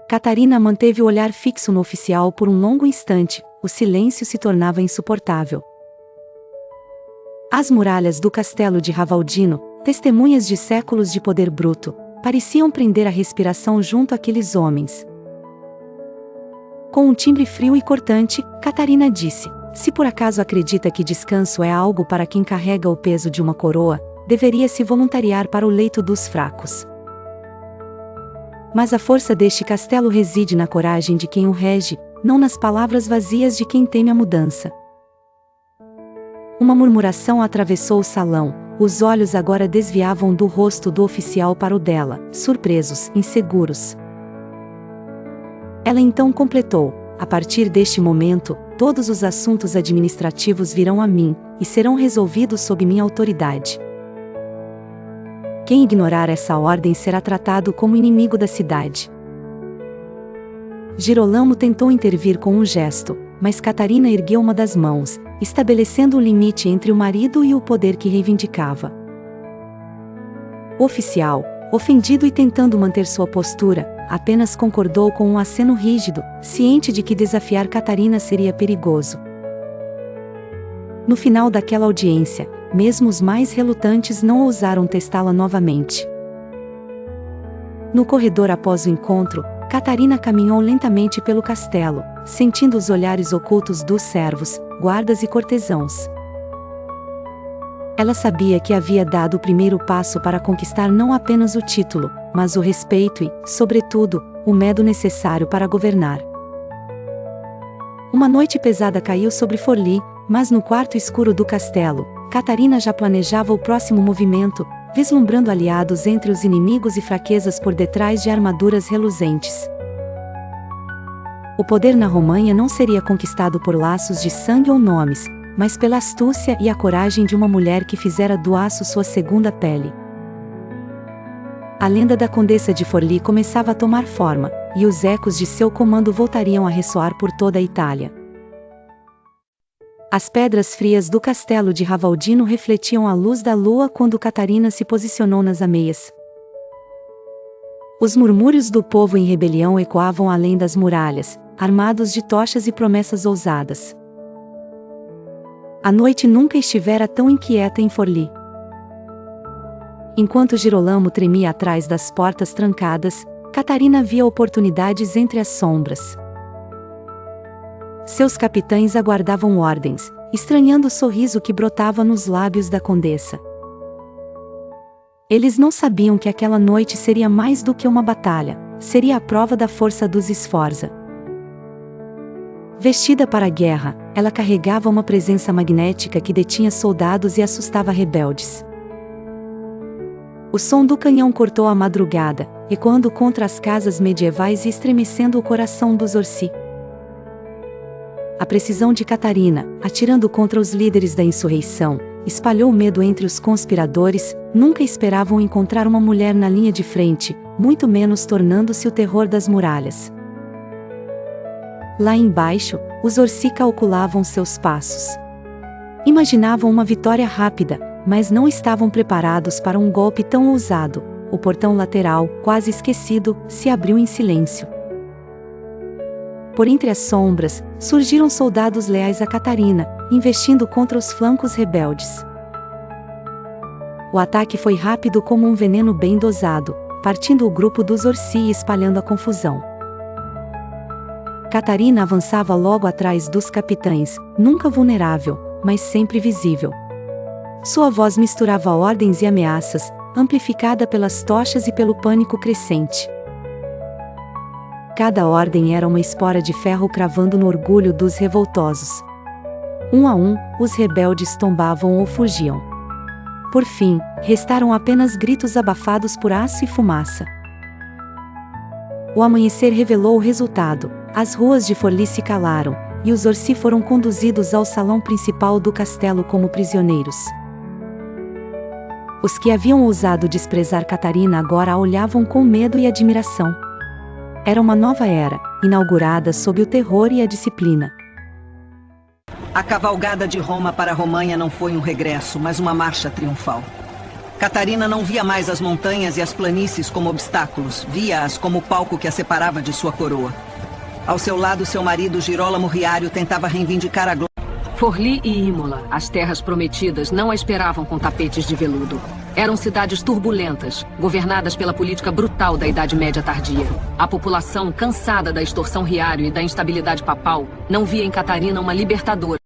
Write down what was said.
Catarina manteve o olhar fixo no oficial por um longo instante, o silêncio se tornava insuportável. As muralhas do castelo de Ravaldino, testemunhas de séculos de poder bruto, pareciam prender a respiração junto àqueles homens. Com um timbre frio e cortante, Catarina disse: se por acaso acredita que descanso é algo para quem carrega o peso de uma coroa, deveria se voluntariar para o leito dos fracos. Mas a força deste castelo reside na coragem de quem o rege, não nas palavras vazias de quem teme a mudança. Uma murmuração atravessou o salão, os olhos agora desviavam do rosto do oficial para o dela, surpresos, inseguros. Ela então completou: a partir deste momento, todos os assuntos administrativos virão a mim, e serão resolvidos sob minha autoridade. Quem ignorar essa ordem será tratado como inimigo da cidade. Girolamo tentou intervir com um gesto, mas Catarina ergueu uma das mãos, estabelecendo um limite entre o marido e o poder que reivindicava. O oficial, ofendido e tentando manter sua postura, apenas concordou com um aceno rígido, ciente de que desafiar Catarina seria perigoso. No final daquela audiência, mesmo os mais relutantes não ousaram testá-la novamente. No corredor após o encontro, Catarina caminhou lentamente pelo castelo, sentindo os olhares ocultos dos servos, guardas e cortesãos. Ela sabia que havia dado o primeiro passo para conquistar não apenas o título, mas o respeito e, sobretudo, o medo necessário para governar. Uma noite pesada caiu sobre Forli, mas no quarto escuro do castelo, Catarina já planejava o próximo movimento, vislumbrando aliados entre os inimigos e fraquezas por detrás de armaduras reluzentes. O poder na Romanha não seria conquistado por laços de sangue ou nomes, mas pela astúcia e a coragem de uma mulher que fizera do aço sua segunda pele. A lenda da Condessa de Forli começava a tomar forma, e os ecos de seu comando voltariam a ressoar por toda a Itália. As pedras frias do castelo de Ravaldino refletiam a luz da lua quando Catarina se posicionou nas ameias. Os murmúrios do povo em rebelião ecoavam além das muralhas, armados de tochas e promessas ousadas. A noite nunca estivera tão inquieta em Forli. Enquanto Girolamo tremia atrás das portas trancadas, Catarina via oportunidades entre as sombras. Seus capitães aguardavam ordens, estranhando o sorriso que brotava nos lábios da condessa. Eles não sabiam que aquela noite seria mais do que uma batalha, seria a prova da força dos Sforza. Vestida para a guerra, ela carregava uma presença magnética que detinha soldados e assustava rebeldes. O som do canhão cortou a madrugada, ecoando contra as casas medievais e estremecendo o coração dos Orsi. A precisão de Catarina, atirando contra os líderes da insurreição, espalhou medo entre os conspiradores. Nunca esperavam encontrar uma mulher na linha de frente, muito menos tornando-se o terror das muralhas. Lá embaixo, os Orsi calculavam seus passos. Imaginavam uma vitória rápida, mas não estavam preparados para um golpe tão ousado. O portão lateral, quase esquecido, se abriu em silêncio. Por entre as sombras, surgiram soldados leais a Catarina, investindo contra os flancos rebeldes. O ataque foi rápido como um veneno bem dosado, partindo o grupo dos Orsi e espalhando a confusão. Catarina avançava logo atrás dos capitães, nunca vulnerável, mas sempre visível. Sua voz misturava ordens e ameaças, amplificada pelas tochas e pelo pânico crescente. Cada ordem era uma espora de ferro cravando no orgulho dos revoltosos. Um a um, os rebeldes tombavam ou fugiam. Por fim, restaram apenas gritos abafados por aço e fumaça. O amanhecer revelou o resultado. As ruas de Forli se calaram, e os Orsi foram conduzidos ao salão principal do castelo como prisioneiros. Os que haviam ousado desprezar Catarina agora a olhavam com medo e admiração. Era uma nova era, inaugurada sob o terror e a disciplina. A cavalgada de Roma para a Romanha não foi um regresso, mas uma marcha triunfal. Catarina não via mais as montanhas e as planícies como obstáculos, via-as como o palco que a separava de sua coroa. Ao seu lado, seu marido, Girolamo Riario, tentava reivindicar a glória. Forli e Imola, as terras prometidas, não a esperavam com tapetes de veludo. Eram cidades turbulentas, governadas pela política brutal da Idade Média tardia. A população, cansada da extorsão Riario e da instabilidade papal, não via em Catarina uma libertadora.